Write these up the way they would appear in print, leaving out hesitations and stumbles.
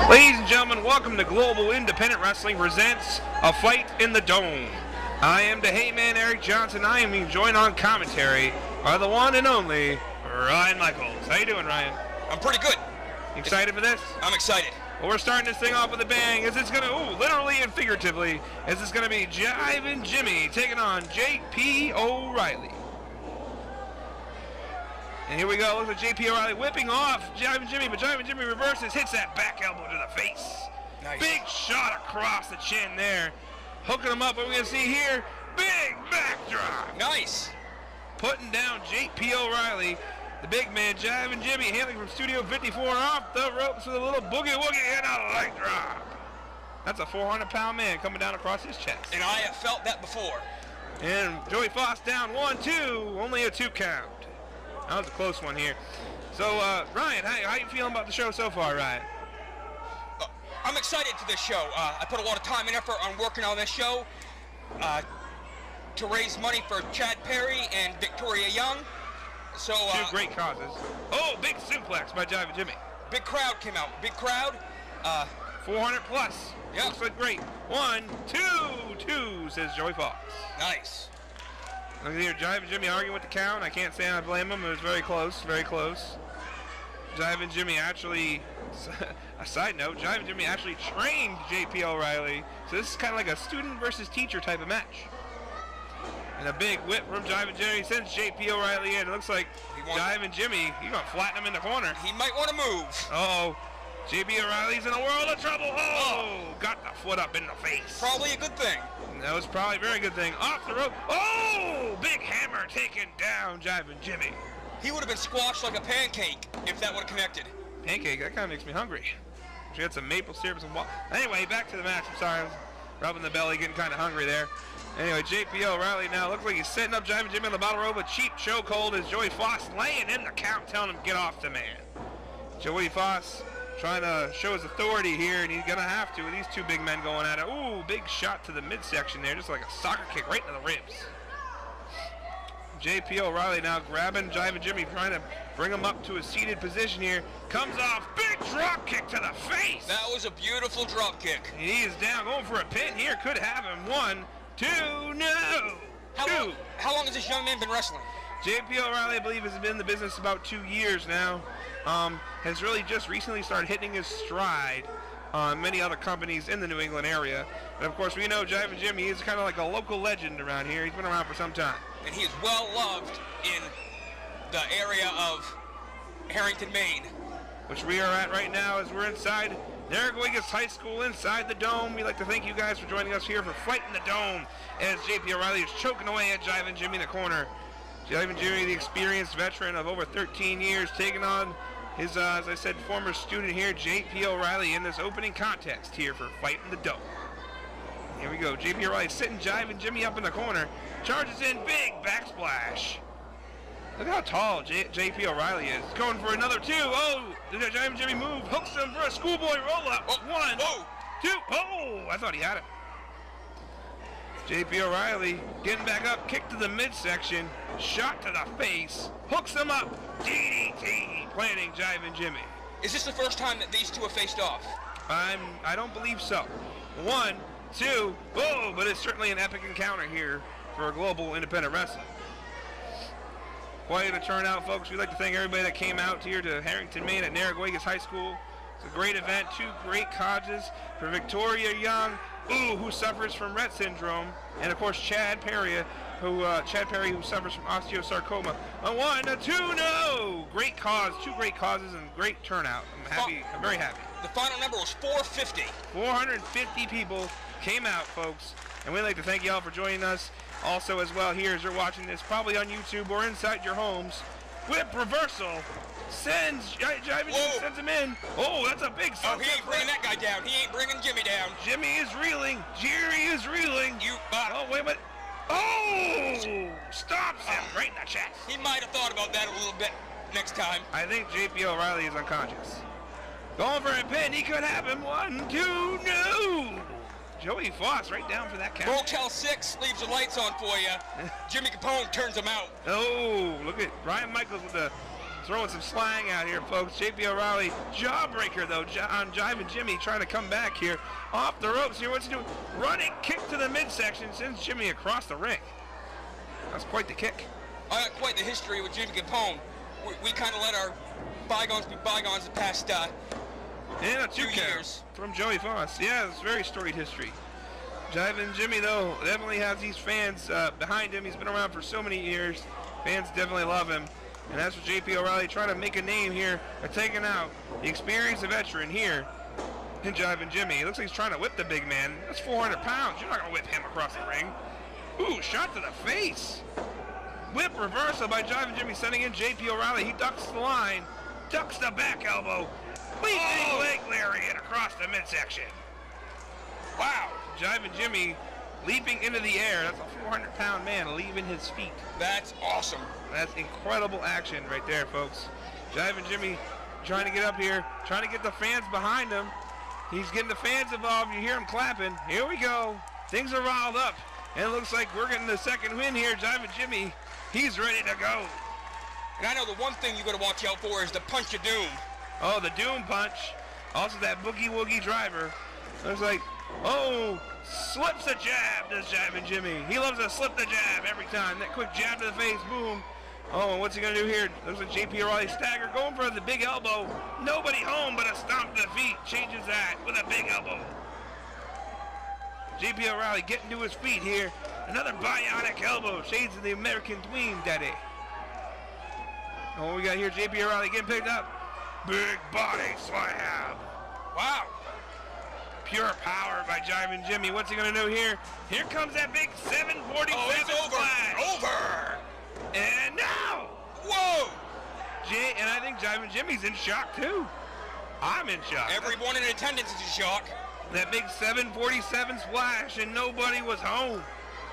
Ladies and gentlemen, welcome to Global Independent Wrestling presents A Fight in the Dome. I am the Heyman Eric Johnson. I am being joined on commentary by the one and only Ryan Michaels. How you doing, Ryan? I'm pretty good. You excited for this? I'm excited. Well, we're starting this thing off with a bang. Is this gonna, literally and figuratively, is this gonna be Jivin' Jimmy taking on J.P. O'Reilly? And here we go. Look at J.P. O'Reilly whipping off Jivin' Jimmy, but Jivin' Jimmy reverses, hits that back elbow to the face. Nice. Big shot across the chin there. Hooking him up. What we're going to see here, big backdrop. Nice. Putting down J.P. O'Reilly. The big man, Jivin' Jimmy, hailing from Studio 54 off the ropes with a little boogie-woogie and a leg drop. That's a 400-pound man coming down across his chest. And I have felt that before. And Joey Foss down 1-2, only a 2 count. That was a close one here. So, Ryan, how you feeling about the show so far, Ryan? I'm excited for this show. I put a lot of time and effort on working on this show to raise money for Chad Perry and Victoria Young. So, two great causes. Oh, big suplex by Jivin' Jimmy. Big crowd came out. Big crowd. 400 plus. Yeah. Looks like great. 1, 2, says Joey Fox. Nice. Look at here, Jivin' Jimmy arguing with the count. I can't say I blame him. It was very close, very close. Jivin' Jimmy actually, a side note, Jivin' Jimmy actually trained J.P. O'Reilly. So this is kind of like a student versus teacher type of match. And a big whip from Jivin' Jimmy sends J.P. O'Reilly in. It looks like Jivin' Jimmy, he's going to flatten him in the corner. He might want to move. Uh-oh. J.P. O'Reilly's in a world of trouble. Oh, got the foot up in the face. Probably a good thing. That was probably a very good thing. Off the rope. Oh, big hammer taking down Jivin' Jimmy. He would have been squashed like a pancake if that would have connected. Pancake? That kind of makes me hungry. She had some maple syrup and water. Anyway, back to the match. I'm sorry. I was rubbing the belly, getting kind of hungry there. Anyway, J.P. O'Reilly now looks like he's setting up Jivin' Jimmy on the bottom rope. A cheap chokehold as Joey Foss laying in the count, telling him get off the man. Joey Foss trying to show his authority here, and he's going to have to with these two big men going at it. Ooh, big shot to the midsection there, just like a soccer kick right into the ribs. J.P. O'Reilly now grabbing Jivin' Jimmy, trying to bring him up to a seated position here. Comes off, big drop kick to the face. That was a beautiful drop kick. He is down, going for a pin here. Could have him. 1, 2, no. How long has this young man been wrestling? J.P. O'Reilly, I believe, has been in the business about 2 years now. Has really just recently started hitting his stride on many other companies in the New England area. And of course, we know Jivin' Jimmy is kind of like a local legend around here. He's been around for some time. And he is well loved in the area of Harrington, Maine. Which we are at right now as we're inside Narraguagus High School inside the Dome. We'd like to thank you guys for joining us here for Fight in the Dome as J.P. O'Reilly is choking away at Jivin' Jimmy in the corner. Jivin' Jimmy, the experienced veteran of over 13 years, taking on his, as I said, former student here, J.P. O'Reilly, in this opening contest here for Fight in the Dome. Here we go. J.P. O'Reilly sitting Jivin' Jimmy up in the corner. Charges in, big backsplash. Look how tall J.P. O'Reilly is. Going for another 2. Oh, did Jivin' Jimmy move? Hooks him for a schoolboy roll-up. 1, 2. Oh, I thought he had it. J.P. O'Reilly getting back up, kick to the midsection, shot to the face, hooks him up, DDT, planting Jivin' Jimmy. Is this the first time that these two have faced off? I don't believe so. 1, 2, oh, but it's certainly an epic encounter here for Global Independent Wrestling. Quite a turnout, folks. We'd like to thank everybody that came out here to Harrington, Maine at Narraguagus High School. It's a great event, 2 great causes for Victoria Young, who suffers from Rett syndrome, and of course Chad Perry, who suffers from osteosarcoma. 1, 2, no! Great cause, 2 great causes, and great turnout. I'm happy. I'm very happy. The final number was 450. 450 people came out, folks, and we'd like to thank you all for joining us. Also, as well, here as you're watching this, probably on YouTube or inside your homes, whip reversal. Sends Jivin' Jimmy, sends him in. Oh, that's a big sunset. Oh, he ain't bringing that guy down. He ain't bringing Jimmy down. Jimmy is reeling. Jerry is reeling. Oh, wait a minute. Oh, stops him right in the chest. He might have thought about that a little bit next time. I think J.P. O'Reilly is unconscious. Going for a pin. He could have him. 1, 2, no. Joey Foss right down for that count. Motel 6 leaves the lights on for you. Jimmy Capone turns him out. Oh, look at Ryan Michaels with the throwing some slang out here, folks. JP O'Reilly, jawbreaker, though, on Jiving Jimmy, trying to come back here. Off the ropes here. What's he doing? Running kick to the midsection, sends Jimmy across the ring. That's quite the kick. I got quite the history with Jimmy Capone. We kind of let our bygones be bygones the past and a 2 years. From Joey Foss. Yeah, it's very storied history. Jiving Jimmy, though, definitely has these fans behind him. He's been around for so many years. Fans definitely love him. And that's what JP O'Reilly trying to make a name here by taking out the experienced veteran here in Jiving Jimmy. It looks like he's trying to whip the big man. That's 400 pounds. You're not going to whip him across the ring. Ooh, shot to the face. Whip reversal by Jiving Jimmy, sending in JP O'Reilly. He ducks the line, ducks the back elbow. Leaping leg lariat across the midsection. Wow. Jiving Jimmy leaping into the air. That's a 400-pound man leaving his feet. That's awesome. That's incredible action right there, folks. Jiving Jimmy trying to get up here, trying to get the fans behind him. He's getting the fans involved. You hear him clapping. Here we go. Things are riled up. And it looks like we're getting the second win here. Jiving Jimmy, he's ready to go. And I know the one thing you got to watch out for is the punch of doom. Oh, the doom punch. Also that boogie woogie driver. Looks like, oh, slips a jab, does Jiving Jimmy. He loves to slip the jab every time. That quick jab to the face, boom. Oh, and what's he going to do here? Looks like JP O'Reilly stagger, going for the big elbow. Nobody home but a stomp to the feet. Changes that with a big elbow. JP O'Reilly getting to his feet here. Another bionic elbow. Shades of the American Dream, daddy. Oh, we got here JP O'Reilly getting picked up. Big body slam. Wow. Pure power by Jiving Jimmy. What's he going to do here? Here comes that big 747 splash. Over. And now. Whoa. And I think Jiving Jimmy's in shock, too. I'm in shock. Everyone in attendance is in shock. That big 747 splash, and nobody was home.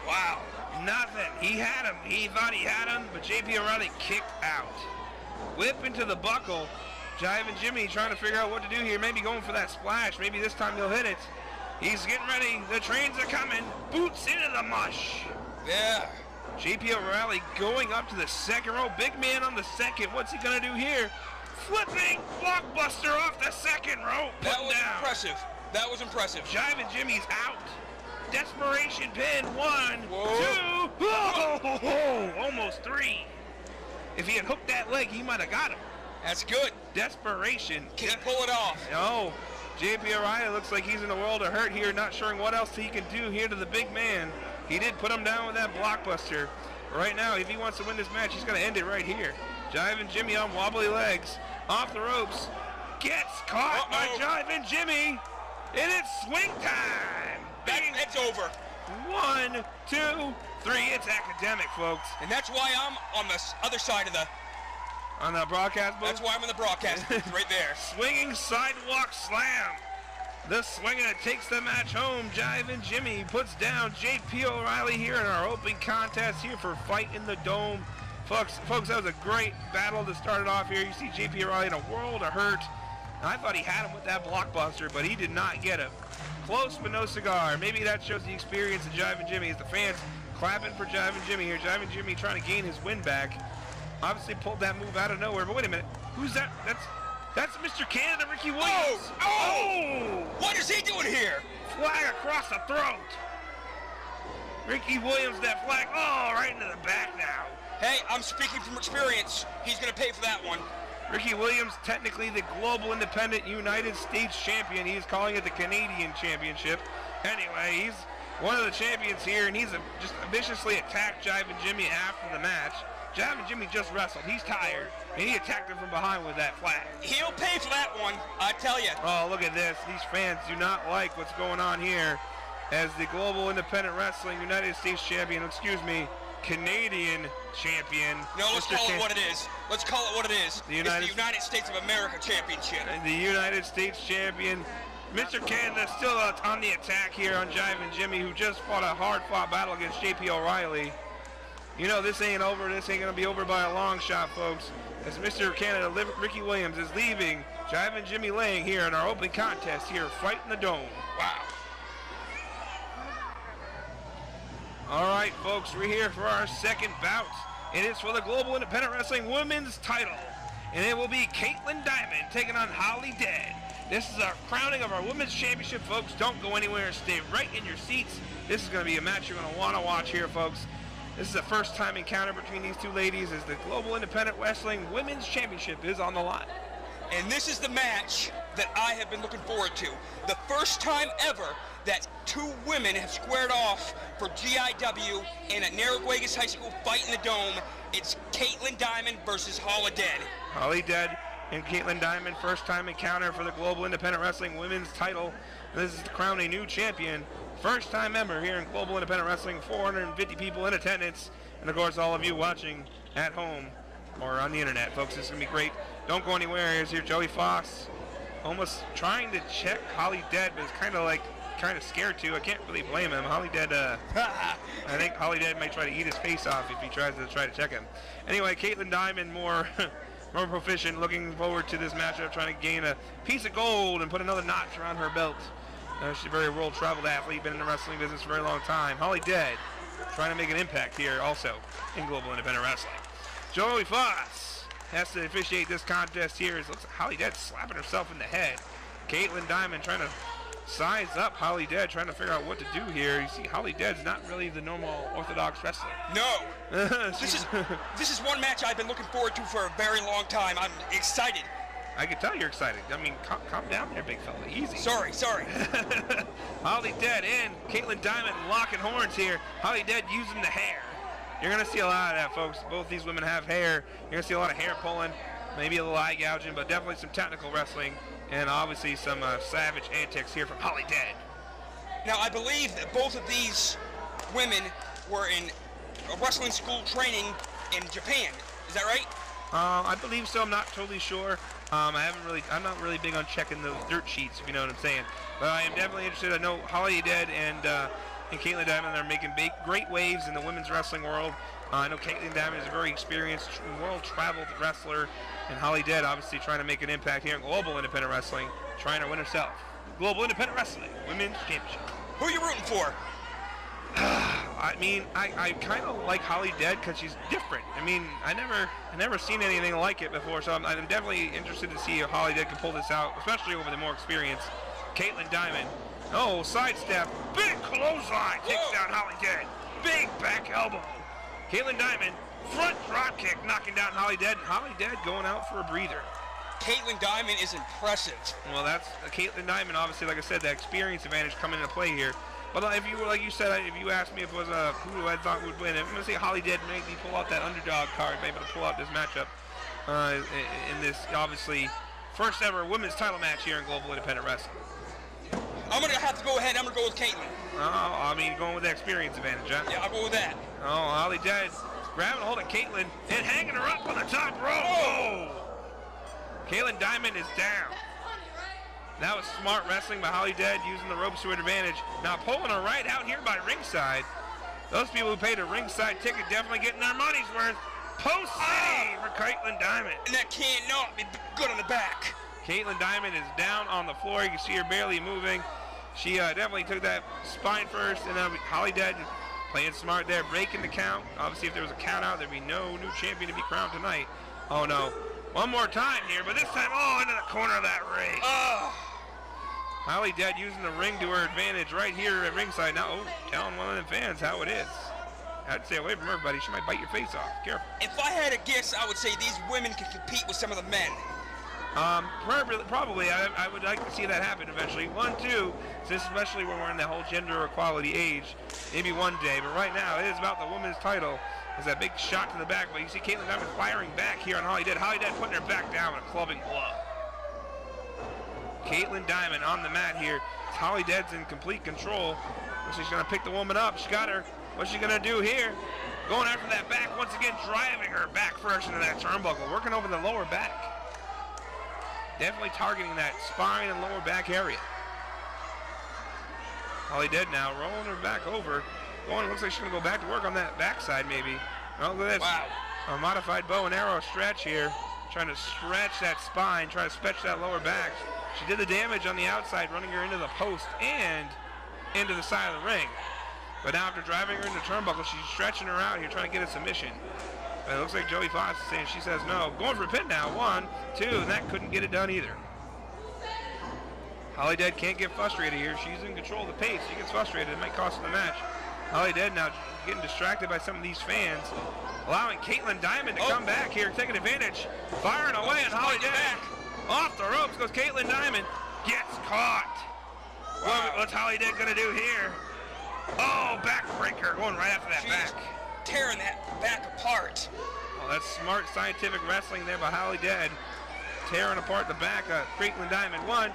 Wow. Nothing. He had him. He thought he had him, but JP O'Reilly kicked out. Whip into the buckle. Jiving Jimmy trying to figure out what to do here. Maybe going for that splash. Maybe this time he'll hit it. He's getting ready. The trains are coming. Boots into the mush. Yeah. JP O'Reilly going up to the second row. Big man on the second. What's he going to do here? Flipping blockbuster off the second row. That was impressive. That was impressive. Jiving Jimmy's out. Desperation pin. 1, Whoa. 2. Oh, almost 3. If he had hooked that leg, he might have got him. That's good. Desperation. Can he pull it off? No. JP O'Reilly looks like he's in a world of hurt here, not sure what else he can do here to the big man. He did put him down with that blockbuster. Right now, if he wants to win this match, he's going to end it right here. Jiving Jimmy on wobbly legs. Off the ropes. Gets caught by Jiving Jimmy. And it's swing time. It's over. 1, 2, 3. It's academic, folks. And that's why I'm on the other side of the... On the broadcast booth? That's why I'm in the broadcast booth, right there. Swinging sidewalk slam. The swinger that takes the match home. Jiving Jimmy puts down JP O'Reilly here in our open contest here for Fight in the Dome. Folks, that was a great battle to start it off here. You see JP O'Reilly in a world of hurt. I thought he had him with that blockbuster, but he did not get him. Close but no cigar. Maybe that shows the experience of Jiving Jimmy as the fans clapping for Jiving Jimmy here. Jiving Jimmy trying to gain his win back. Obviously pulled that move out of nowhere, but wait a minute. Who's that? That's Mr. Canada, Ricky Williams. Oh! What is he doing here? Flag across the throat. Ricky Williams, that flag, right into the back now. Hey, I'm speaking from experience. He's going to pay for that one. Ricky Williams, technically the Global Independent United States Champion. He's calling it the Canadian Championship. Anyway, he's one of the champions here, and he's just viciously attacked Jiving Jimmy after the match. Jiving Jimmy just wrestled. He's tired, and he attacked him from behind with that flag. He'll pay for that one, I tell you. Oh, look at this. These fans do not like what's going on here as the Global Independent Wrestling United States Champion, Canadian Champion. No, let's call it what it is. Let's call it what it is. It's the United States of America Championship. The United States Champion. Mr. Canada still on the attack here on Jiving Jimmy, who just fought a hard-fought battle against JP O'Reilly. You know, this ain't over. This ain't going to be over by a long shot, folks. As Mr. Canada, Ricky Williams, is leaving Jiving Jimmy laying here in our open contest here, Fight in the Dome. Wow. All right, folks, we're here for our second bout. It is for the Global Independent Wrestling Women's title. and it will be Kaitlin Diemond taking on Holidead. This is our crowning of our women's championship, folks. Don't go anywhere. Stay right in your seats. This is going to be a match you're going to want to watch here, folks. This is a first-time encounter between these two ladies as the Global Independent Wrestling Women's Championship is on the line. And this is the match that I have been looking forward to. The first time ever that two women have squared off for GIW in a Narraguagus High School Fight in the Dome. It's Kaitlin Diemond versus Holidead. Holidead and Kaitlin Diemond, first-time encounter for the Global Independent Wrestling Women's title. This is to crown a new champion. First-time member here in Global Independent Wrestling, 450 people in attendance. And, of course, all of you watching at home or on the internet, folks. This is going to be great. Don't go anywhere. Here's here Joey Foss almost trying to check Holidead, but it's kind of scared to. I can't really blame him. Holidead, I think Holidead might try to eat his face off if he tries to check him. Anyway, Kaitlin Diemond more proficient, looking forward to this matchup, trying to gain a piece of gold and put another notch around her belt. She's a very world-traveled athlete, been in the wrestling business for a very long time. Holidead trying to make an impact here also in Global Independent Wrestling. Joey Foss has to officiate this contest here. It looks like Holidead slapping herself in the head. Kaitlin Diemond trying to size up Holidead, trying to figure out what to do here. You see, Holidead's not really the normal orthodox wrestler. No. This is one match I've been looking forward to for a very long time. I'm excited. I can tell you're excited. I mean, calm down there, big fella. Easy. Sorry. Holidead and Kaitlin Diemond locking horns here. Holidead using the hair. You're going to see a lot of that, folks. Both these women have hair. You're going to see a lot of hair pulling, maybe a little eye gouging, but definitely some technical wrestling, and obviously some savage antics here from Holidead. Now, I believe that both of these women were in a wrestling school training in Japan. Is that right? I believe so. I'm not totally sure. I'm not really big on checking those dirt sheets, if you know what I'm saying. But I am definitely interested. I know Holidead and Kaitlin Diemond are making great waves in the women's wrestling world. I know Kaitlin Diemond is a very experienced, world-traveled wrestler, and Holidead obviously trying to make an impact here in Global Independent Wrestling, trying to win herself Global Independent Wrestling Women's Championship. Who are you rooting for? I mean, I kind of like Holidead because she's different. I mean, I never seen anything like it before, so I'm definitely interested to see if Holidead can pull this out, especially over the more experienced Kaitlin Diemond. Oh, sidestep, big clothesline, takes down Holidead. Big back elbow. Kaitlin Diemond, front drop kick, knocking down Holidead. Holidead going out for a breather. Kaitlin Diemond is impressive. Well, that's Kaitlin Diemond, obviously, like I said, that experience advantage coming into play here. But if you asked me if it was who I thought would win, I'm going to say Holidead maybe pull out that underdog card, maybe to pull out this matchup in this, obviously, first ever women's title match here in Global Independent Wrestling. I'm going to have to go ahead. I'm going to go with Kaitlin. Oh, I mean, going with the experience advantage, huh? Yeah, I'll go with that. Oh, Holidead grabbing a hold of Kaitlin and hanging her up on the top rope. Oh! Kaitlin Diemond is down. That was smart wrestling by Holidead, using the ropes to her advantage. Now pulling her right out here by ringside. Those people who paid a ringside ticket definitely getting their money's worth. Post City for Kaitlin Diemond. And that cannot be good on the back. Kaitlin Diemond is down on the floor. You can see her barely moving. She definitely took that spine first, and then Holidead playing smart there, breaking the count. Obviously, if there was a count out, there'd be no new champion to be crowned tonight. Oh no. One more time here, but this time, into the corner of that ring. Holidead using the ring to her advantage right here at ringside. Now, telling one of them fans how it is. I'd stay away from her, buddy. She might bite your face off. Careful. If I had to guess, I would say these women can compete with some of the men. Probably. I would like to see that happen eventually. 1, 2, especially when we're in the whole gender equality age. Maybe one day, but right now it is about the women's title. There's that big shot to the back, but you see Kaitlin Diemond firing back here on Holidead. Holidead putting her back down with a clubbing blow. Kaitlin Diemond on the mat here. Holidead's in complete control. She's going to pick the woman up. She got her. What's she going to do here? Going after that back once again, driving her back first into that turnbuckle, working over the lower back. Definitely targeting that spine and lower back area. Holidead now rolling her back over. Looks like she's going to go back to work on that backside maybe. Oh, look at this. Wow. A modified bow and arrow stretch here. Trying to stretch that spine, trying to stretch that lower back. She did the damage on the outside, running her into the post and into the side of the ring. But now after driving her into the turnbuckle, she's stretching her out here, trying to get a submission. But it looks like Joey Fox is saying she says no. Going for a pin now. 1, 2, and that couldn't get it done either. Holidead can't get frustrated here. She's in control of the pace. She gets frustrated. It might cost her the match. Holidead now getting distracted by some of these fans, allowing Kaitlin Diemond to come back here, taking advantage, firing away, and Holidead off the ropes goes Kaitlin Diemond, gets caught. Wow. What's Holidead gonna do here? Oh, backbreaker, going right after that. She's back. Tearing that back apart. Oh, that's smart scientific wrestling there by Holidead, tearing apart the back of Kaitlin Diemond. 1,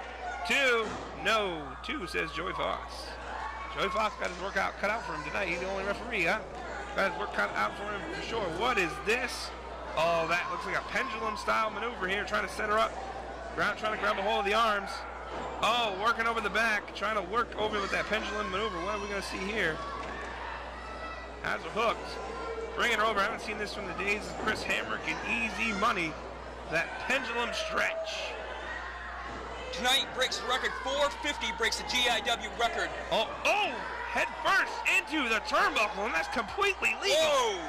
2, no, 2 says Joey Fox. Joey Fox got his work cut out for him tonight. He's the only referee, huh? Got his work cut out for him for sure. What is this? Oh, that looks like a pendulum-style maneuver here, trying to set her up. Trying to grab a hold of the arms. Oh, working over the back, trying to work over with that pendulum maneuver. What are we going to see here? Has her hooked. Bringing her over. I haven't seen this from the days of Chris Hamrick and Easy Money. That pendulum stretch. Tonight breaks the record. 450 breaks the GIW record. Oh, head first into the turnbuckle, and that's completely legal. Whoa.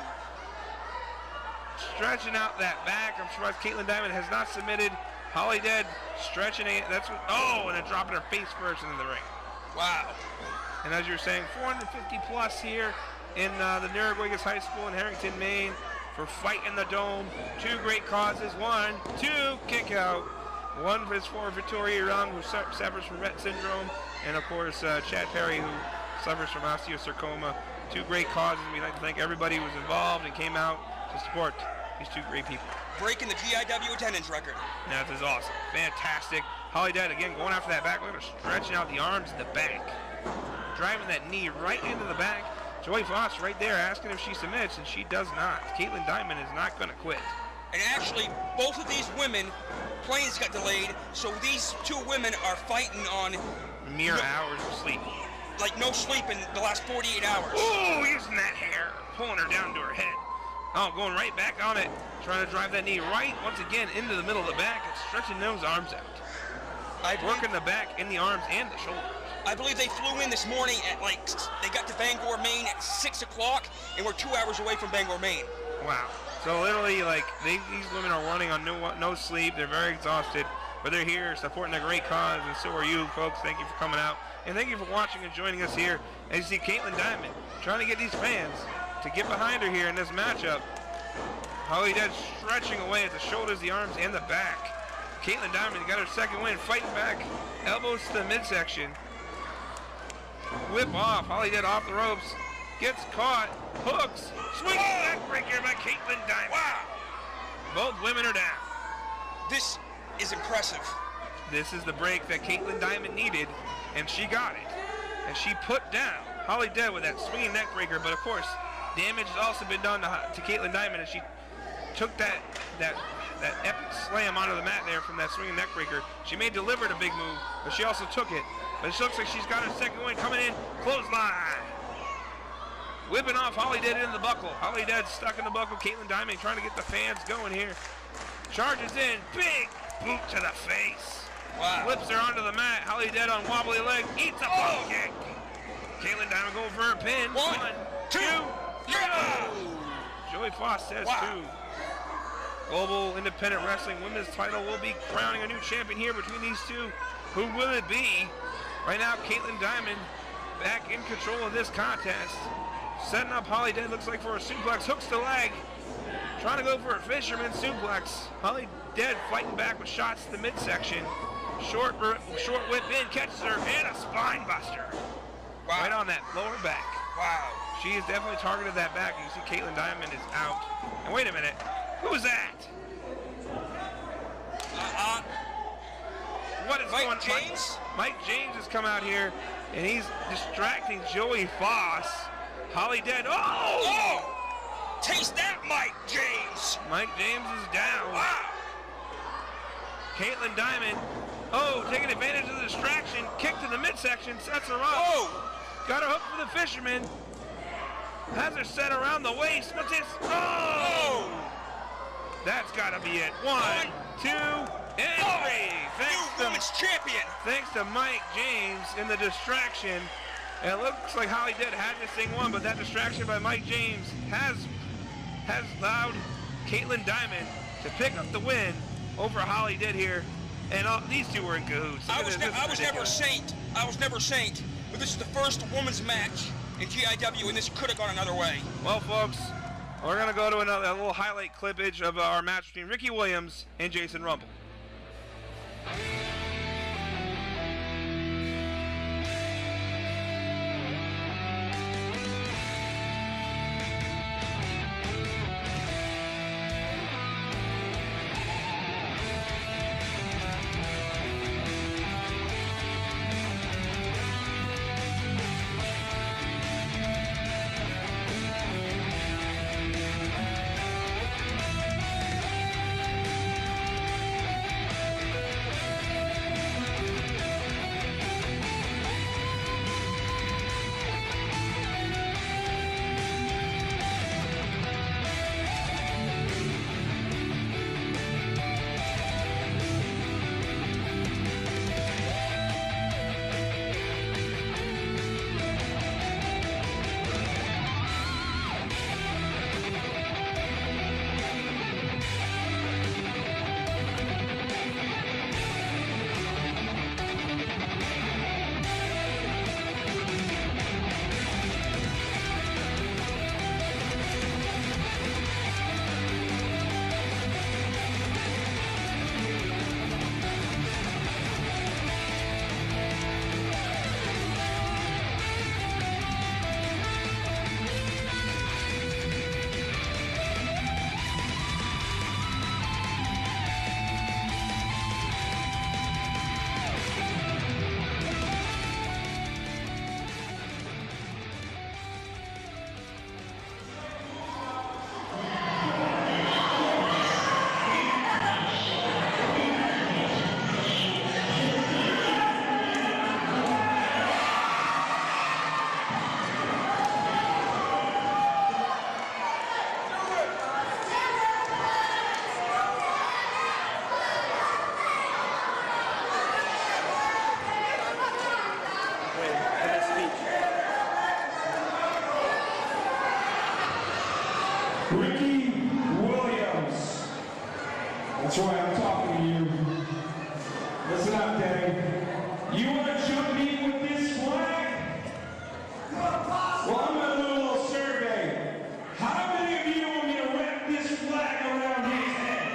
Stretching out that back. I'm surprised Kaitlin Diemond has not submitted. Holidead stretching it. That's what. Oh, and then dropping her face first into the ring. Wow. And as you're saying, 450 plus here in the Narraguagus High School in Harrington, Maine, for Fight in the Dome. 2 great causes. 1, 2, kick out. 1 is for Victoria Young, who suffers from Rett syndrome, and of course Chad Perry, who suffers from osteosarcoma. 2 great causes. We'd like to thank everybody who was involved and came out to support these 2 great people. Breaking the GIW attendance record. That is awesome. Fantastic. Holidead again going after that back. Look at her stretching out the arms in the back. Driving that knee right into the back. Joey Fox right there asking if she submits, and she does not. Kaitlin Diemond is not going to quit. And actually, both of these women, planes got delayed, so these 2 women are fighting on mere hours of sleep. Like no sleep in the last 48 hours. Oh, using that hair, pulling her down to her head. Oh, going right back on it, trying to drive that knee right once again into the middle of the back and stretching those arms out. Working the back in the arms and the shoulders. I believe they flew in this morning at they got to Bangor, Maine at 6 o'clock, and we're 2 hours away from Bangor, Maine. Wow. So literally, these women are running on no sleep. They're very exhausted, but they're here supporting a great cause, and so are you folks. Thank you for coming out, and thank you for watching and joining us here. As you see, Kaitlin Diemond trying to get these fans to get behind her here in this matchup. Holidead stretching away at the shoulders, the arms, and the back. Kaitlin Diemond got her 2nd win, fighting back, elbows to the midsection. Whip off, Holidead off the ropes, gets caught, hooks, swinging backbreaker by Kaitlin Diemond. Wow. Both women are down. This is impressive. This is the break that Kaitlin Diemond needed, and she got it. And she put down Holidead with that swinging neckbreaker, but of course, damage has also been done to Kaitlin Diemond, and she took that epic slam onto the mat there from that swinging neckbreaker. She may have delivered a big move, but she also took it. But it looks like she's got her 2nd win coming in. Clothesline. Whipping off Holidead into the buckle. Holidead stuck in the buckle. Kaitlin Diemond trying to get the fans going here. Charges in. Big boot to the face. Wow. Flips her onto the mat. Holidead on wobbly leg. Eats a bum kick. Kaitlin Diemond going for her pin. 1, 2, 3. Joey Foss says 2. Global Independent Wrestling Women's title will be crowning a new champion here between these 2. Who will it be? Right now, Kaitlin Diemond back in control of this contest. Setting up Holidead, looks like for a suplex. Hooks the leg. Trying to go for a fisherman suplex. Holidead fighting back with shots to the midsection. Short whip in, catches her, and a spine buster. Wow. Right on that lower back. Wow. She has definitely targeted that back. You see Kaitlin Diemond is out. And wait a minute. Who is that? What is Mike going on? James? Mike James has come out here, and he's distracting Joey Foss. Holidead. Oh! Taste that, Mike James! Mike James is down. Wow! Kaitlin Diemond. Oh, taking advantage of the distraction. Kick to the midsection, sets her up. Oh! Got her hooked for the fisherman. Has her set around the waist. What's this? Oh! That's got to be it. 1, 2, and 3. New women's champion. Thanks to Mike James in the distraction. And it looks like Holidead had this thing won, but that distraction by Mike James has has allowed Kaitlin Diemond to pick up the win over Holidead here. And these two were in cahoots. I was never a saint. I was never a saint. But this is the first women's match in GIW, and this could have gone another way. Well, folks, we're going to go to a little highlight clippage of our match between Ricky Williams and Jason Rumble. Ricky Williams. That's right, I'm talking to you. Listen up, Dave. You want to jump in with this flag? Well, I'm going to do a little survey. How many of you want me to wrap this flag around his head?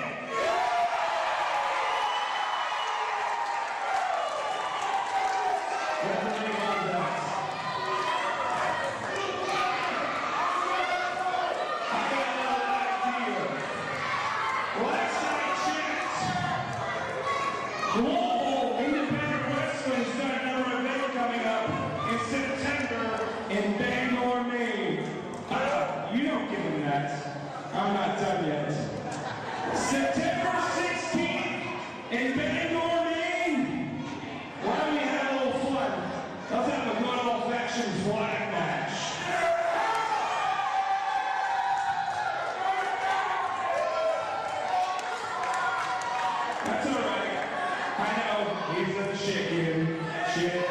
Global Independent Wrestling's got another event coming up in September in Bangor, Maine. You don't give them that. I'm not done yet. September 16th in Bangor, Maine. Why don't we have a little fun? Let's have a good old-fashioned flag match. That's all right. I know, he's a chicken. Chicken.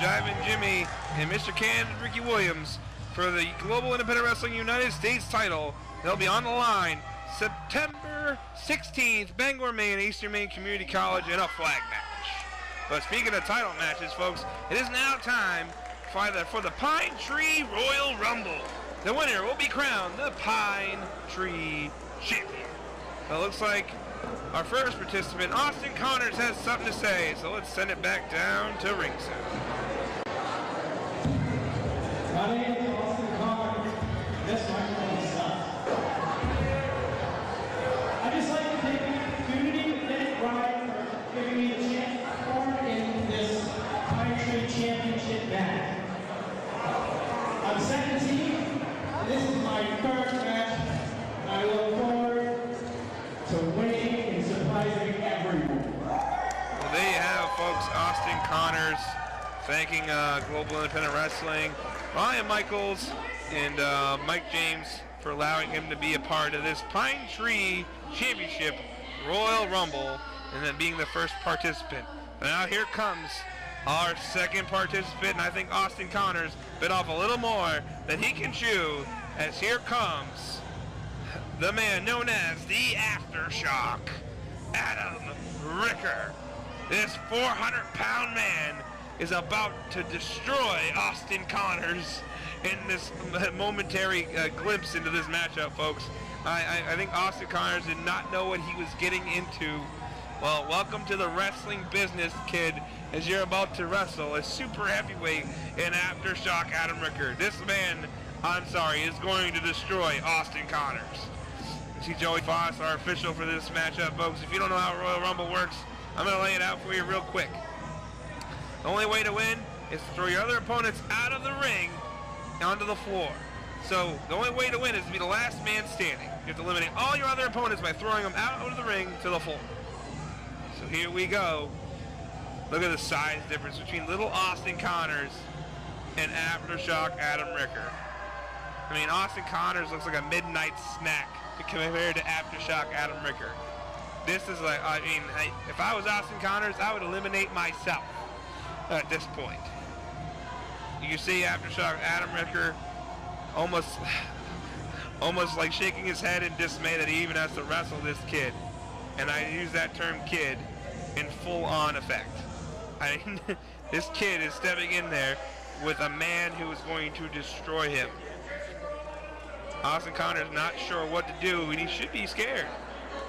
Jivin Jimmy and Mr. Can Ricky Williams for the Global Independent Wrestling United States title. They'll be on the line September 16th, Bangor, Maine, Eastern Maine Community College in a flag match. But speaking of title matches, folks, it is now time for the Pine Tree Royal Rumble. The winner will be crowned the Pine Tree Champion. It looks like our first participant, Austin Connors, has something to say, so let's send it back down to ringside. My name is Austin Connors. This microphone sucks. I'd just like to take the opportunity to thank Ryan for giving me the chance to perform in this Pine Tree Championship match. I'm 17, and this is my first match. I look forward to winning and surprising everyone. Well, there you have, folks, Austin Connors thanking Global Independent Wrestling, Ryan Michaels, and Mike James for allowing him to be a part of this Pine Tree Championship Royal Rumble and then being the first participant. But now here comes our second participant, and I think Austin Connors bit off a little more than he can chew, as here comes the man known as the Aftershock, Adam Ricker. This 400-pound man is about to destroy Austin Connors in this momentary glimpse into this matchup, folks. I think Austin Connors did not know what he was getting into. Well, welcome to the wrestling business, kid, as you're about to wrestle a super heavyweight in Aftershock Adam Ricker. This man, I'm sorry, is going to destroy Austin Connors. See Joey Foss, our official for this matchup, folks. If you don't know how Royal Rumble works, I'm going to lay it out for you real quick. The only way to win is to throw your other opponents out of the ring onto the floor. So the only way to win is to be the last man standing. You have to eliminate all your other opponents by throwing them out of the ring to the floor. So here we go. Look at the size difference between little Austin Connors and Aftershock Adam Ricker. I mean, Austin Connors looks like a midnight snack compared to Aftershock Adam Ricker. This is like, I mean, if I was Austin Connors, I would eliminate myself at this point. You can see Aftershock Adam Ricker almost like shaking his head in dismay that he even has to wrestle this kid. And I use that term kid in full-on effect. I mean, this kid is stepping in there with a man who is going to destroy him. Austin Connors not sure what to do, and he should be scared.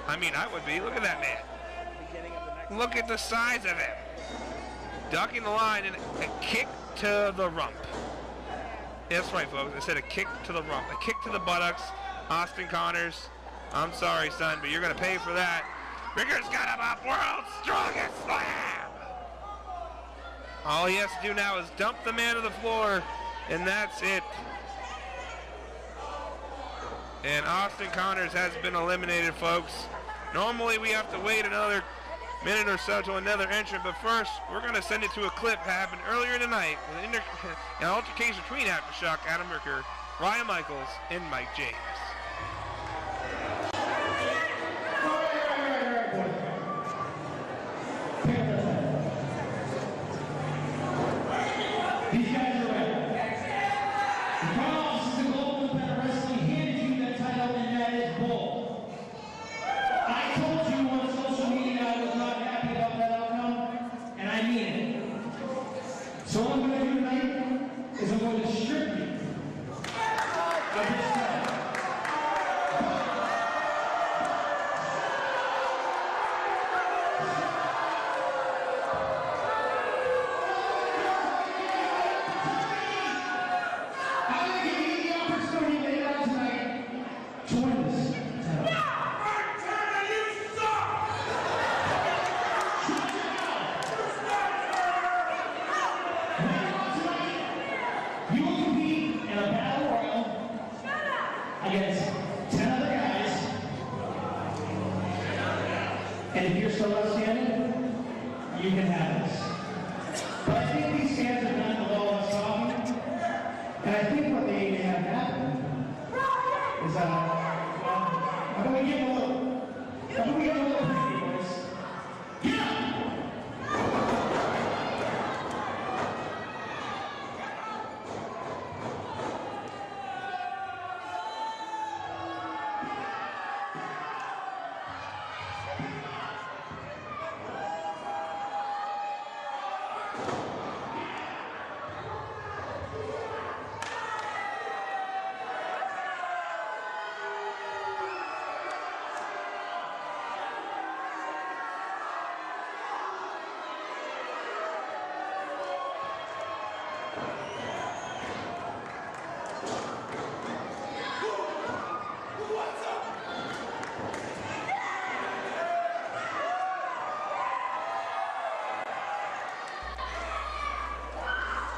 I mean, I would be. Look at that man. Look at the size of him. Ducking the line and a kick to the rump. That's right, folks. I said a kick to the rump. A kick to the buttocks. Austin Connors, I'm sorry, son, but you're going to pay for that. Ricker's got him up. World's strongest slam. All he has to do now is dump the man to the floor, and that's it. And Austin Connors has been eliminated, folks. Normally we have to wait another minute or so to another entrant, but first we're going to send it to a clip that happened earlier tonight with an altercation between Aftershock Adam Ricker, Ryan Michaels, and Mike James. These guys are ready. The front office of the Global Independent Wrestling handed you that title, and that is bull. I told you on social media I was not happy about that outcome, and I mean it. So what I'm going to do tonight is I'm going to strip you of this title. Against 10 other guys, and if you're still outstanding, you can have this. But I think these fans have done below us talking, and I think what they may have happened is, how do we give them a little preview, boys? Yeah!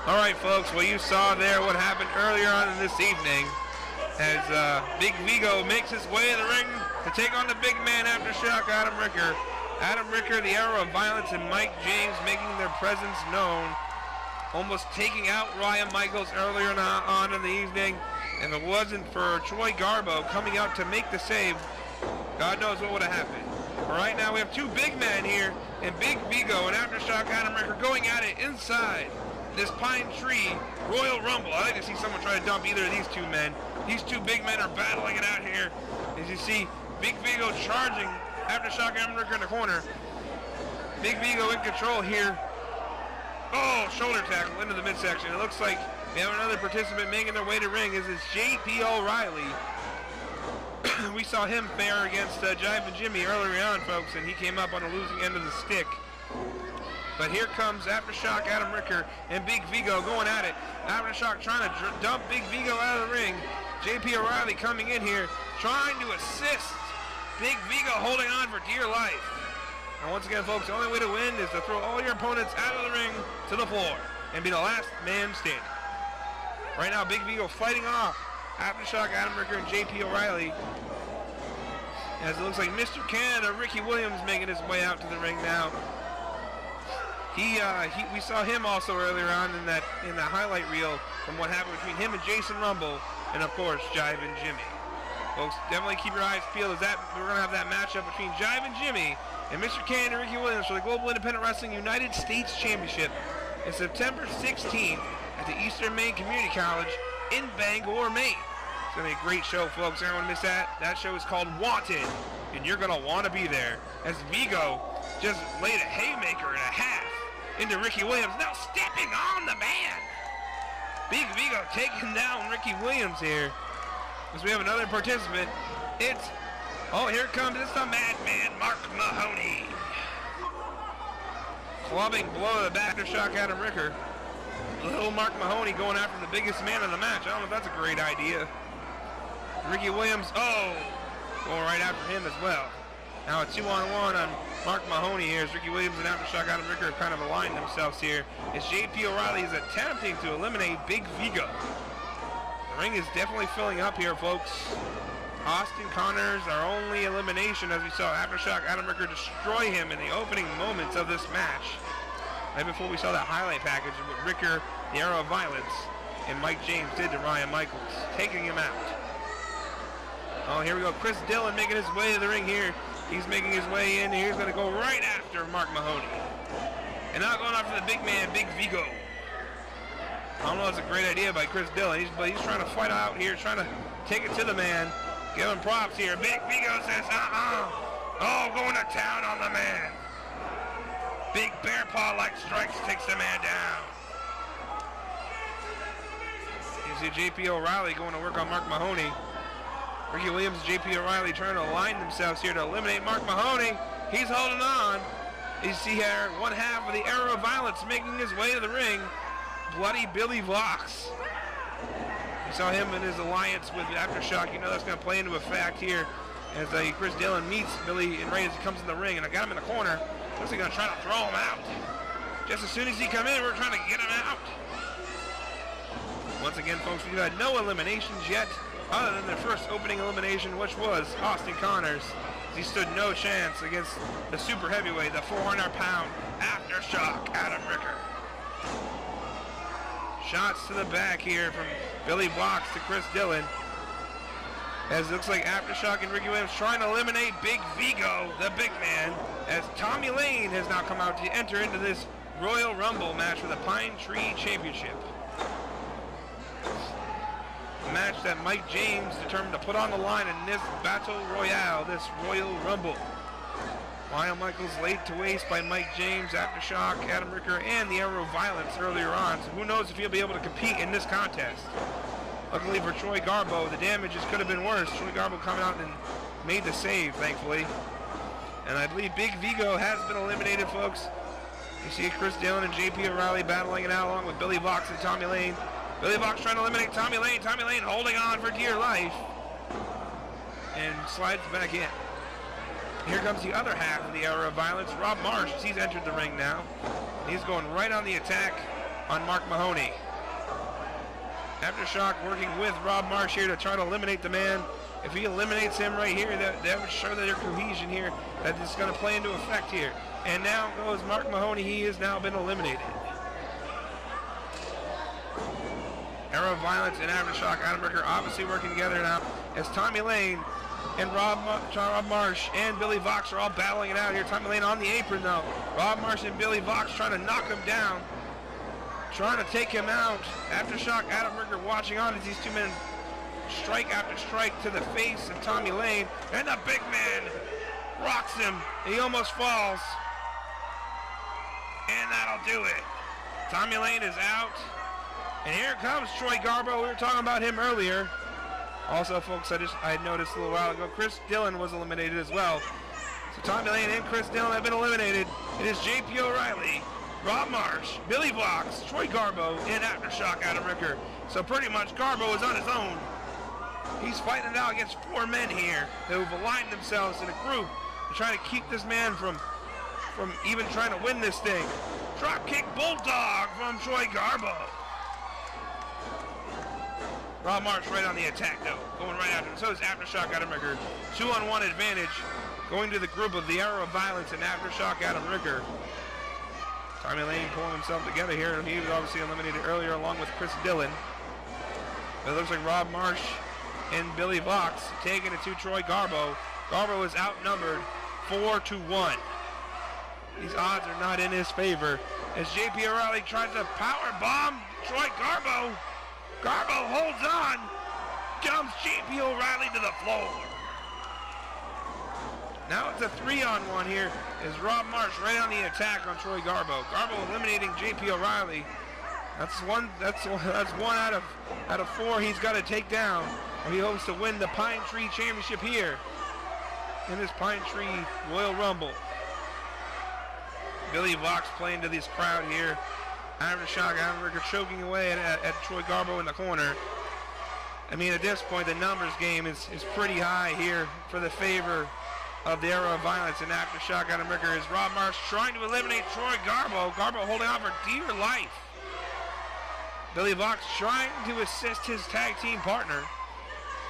All right, folks, well, you saw there what happened earlier on in this evening as Big Vigo makes his way to the ring to take on the big man Aftershock, Adam Ricker. Adam Ricker, the Arrow of Violence, and Mike James making their presence known, almost taking out Ryan Michaels earlier on in the evening. If it wasn't for Troy Garbo coming out to make the save, God knows what would have happened. But right now we have two big men here, and Big Vigo and Aftershock Adam Ricker going at it inside this Pine Tree Royal Rumble. I'd like to see someone try to dump either of these two men. These two big men are battling it out here. As you see, Big Vigo charging Aftershock Adam Ricker in the corner. Big Vigo in control here. Oh, shoulder tackle into the midsection. It looks like we have another participant making their way to ring. This is J.P. O'Reilly. We saw him fare against Jive and Jimmy earlier on, folks, and he came up on the losing end of the stick. But here comes Aftershock Adam Ricker and Big Vigo going at it. Aftershock trying to dump Big Vigo out of the ring. J.P. O'Reilly coming in here, trying to assist Big Vigo, holding on for dear life. And once again, folks, the only way to win is to throw all your opponents out of the ring to the floor and be the last man standing. Right now, Big Vigo fighting off Aftershock Adam Ricker and J.P. O'Reilly. As it looks like Mr. Canada, Ricky Williams, making his way out to the ring now. We saw him also earlier on in that highlight reel from what happened between him and Jason Rumble, and of course Jive and Jimmy. Folks, definitely keep your eyes peeled as we're gonna have that matchup between Jive and Jimmy and Mr. Canada and Ricky Williams for the Global Independent Wrestling United States Championship in September 16th at the Eastern Maine Community College in Bangor, Maine. It's gonna be a great show, folks. Everyone miss that. That show is called Wanted, and you're gonna want to be there. As Vigo just laid a haymaker and a half into Ricky Williams, now stepping on the man. Big Vigo taking down Ricky Williams here. As we have another participant. Here comes, it's the madman, Mark Mahoney. Clubbing blow to the back of Aftershock Adam Ricker. Little Mark Mahoney going after the biggest man in the match. I don't know if that's a great idea. Ricky Williams, going right after him as well. Now a 2-on-1 on Mark Mahoney here as Ricky Williams and Aftershock Adam Ricker have kind of aligned themselves here as J.P. O'Reilly is attempting to eliminate Big Vigo. The ring is definitely filling up here, folks. Austin Connors, our only elimination, as we saw Aftershock Adam Ricker destroy him in the opening moments of this match. Right before we saw that highlight package of what Ricker, the Arrow of Violence, and Mike James did to Ryan Michaels, taking him out. Oh, here we go. Chris Dillon making his way to the ring here. He's making his way in. He's going to go right after Mark Mahoney. And now going after the big man, Big Vigo. I don't know if it's a great idea by Chris Dillon, but he's trying to fight out here, trying to take it to the man. Give him props here. Big Vigo says, Oh, going to town on the man. Big bear paw-like strikes takes the man down. You see J.P. O'Reilly going to work on Mark Mahoney. Ricky Williams and J.P. O'Reilly trying to align themselves here to eliminate Mark Mahoney. He's holding on. You see here, one half of the Arrow of Violence making his way to the ring. Bloody Billy Vox. You saw him in his alliance with Aftershock. You know that's going to play into effect here as Chris Dillon meets Billy and Ray as he comes in the ring. And I got him in the corner. Looks like going to try to throw him out. Just as soon as he come in, we're trying to get him out. Once again, folks, we've had no eliminations yet, other than their first opening elimination, which was Austin Connors. He stood no chance against the super heavyweight, the 400-pound Aftershock Adam Ricker. Shots to the back here from Billy Box to Chris Dillon. As it looks like Aftershock and Ricky Williams trying to eliminate Big Vigo, the big man, as Tommy Lane has now come out to enter into this Royal Rumble match for the Pine Tree Championship. A match that Mike James determined to put on the line in this Battle Royale, this Royal Rumble. Ryan Michaels laid to waste by Mike James, Aftershock, Adam Ricker, and the Arrow of Violence earlier on, so who knows if he'll be able to compete in this contest. Luckily for Troy Garbo, the damages could have been worse. Troy Garbo coming out and made the save, thankfully. And I believe Big Vigo has been eliminated, folks. You see Chris Dillon and J.P. O'Reilly battling it out along with Billy Vox and Tommy Lane. Billy Vox trying to eliminate Tommy Lane. Tommy Lane holding on for dear life. And slides back in. Here comes the other half of the Arrow of Violence, Rob Marsh. He's entered the ring now. He's going right on the attack on Mark Mahoney. Aftershock working with Rob Marsh here to try to eliminate the man. If he eliminates him right here, that would show that their cohesion here, that is going to play into effect here. And now goes Mark Mahoney. He has now been eliminated. Era of Violence and Aftershock, Adam Ricker obviously working together now as Tommy Lane and Rob Marsh and Billy Vox are all battling it out here. Tommy Lane on the apron though. Rob Marsh and Billy Vox trying to knock him down, trying to take him out. Aftershock, Adam Ricker watching on as these two men strike after strike to the face of Tommy Lane, and the big man rocks him. He almost falls, and that'll do it. Tommy Lane is out, and here comes Troy Garbo. We were talking about him earlier. Also, folks, I had noticed a little while ago, Chris Dillon was eliminated as well. So Tommy Lane and Chris Dillon have been eliminated. It is J.P. O'Reilly, Rob Marsh, Billy Vox, Troy Garbo, and Aftershock, Adam Ricker. So pretty much Garbo is on his own. He's fighting it out against 4 men here who have aligned themselves in a group to try to keep this man from even trying to win this thing. Drop kick bulldog from Troy Garbo. Rob Marsh right on the attack though, going right after him. So is Aftershock, Adam Ricker. 2-on-1 advantage going to the group of the Era of Violence and Aftershock, Adam Ricker. Tommy Lane pulling himself together here. He was obviously eliminated earlier along with Chris Dillon. But it looks like Rob Marsh and Billy Vox taking it to Troy Garbo. Garbo is outnumbered 4-1. These odds are not in his favor as J.P. O'Reilly tries to power bomb Troy Garbo. Garbo holds on, dumps J.P. O'Reilly to the floor. Now it's a 3-on-1 here as Rob Marsh right on the attack on Troy Garbo. Garbo eliminating J.P. O'Reilly. That's one out of 4 he's got to take down. And he hopes to win the Pine Tree Championship here in this Pine Tree Royal Rumble. Billy Vox playing to this crowd here. Aftershock, Adam Ricker choking away at Troy Garbo in the corner. I mean, at this point, the numbers game is pretty high here for the favor of the Era of Violence. And Aftershock, Adam Ricker is Rob Marsh trying to eliminate Troy Garbo. Garbo holding on for dear life. Billy Vox trying to assist his tag team partner.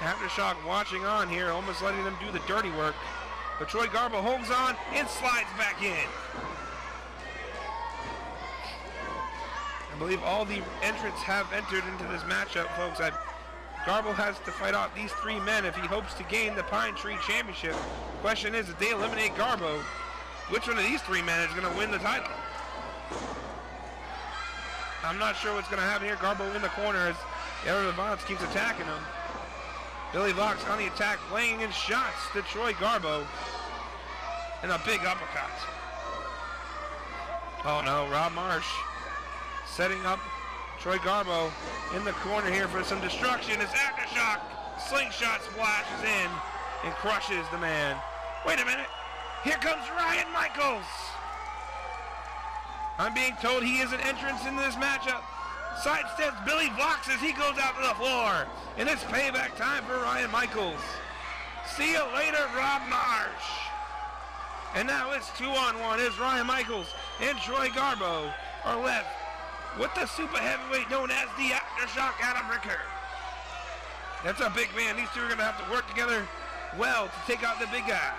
Aftershock watching on here, almost letting them do the dirty work. But Troy Garbo holds on and slides back in. I believe all the entrants have entered into this matchup, folks. Garbo has to fight off these 3 men if he hopes to gain the Pine Tree Championship. The question is, if they eliminate Garbo, which one of these 3 men is going to win the title? I'm not sure what's going to happen here. Garbo in the corner as the Era of Violence keeps attacking him. Billy Vox on the attack, laying in shots to Troy Garbo. And a big uppercut. Oh no, Rob Marsh setting up Troy Garbo in the corner here for some destruction as Aftershock slingshot splashes in and crushes the man. Wait a minute. Here comes Ryan Michaels. I'm being told he is an entrance into this matchup. Sidesteps Billy Vox as he goes out to the floor. And it's payback time for Ryan Michaels. See you later, Rob Marsh. And now it's 2-on-1 as Ryan Michaels and Troy Garbo are left with the super heavyweight known as the Aftershock, Adam Ricker. That's a big man. These two are going to have to work together well to take out the big guy.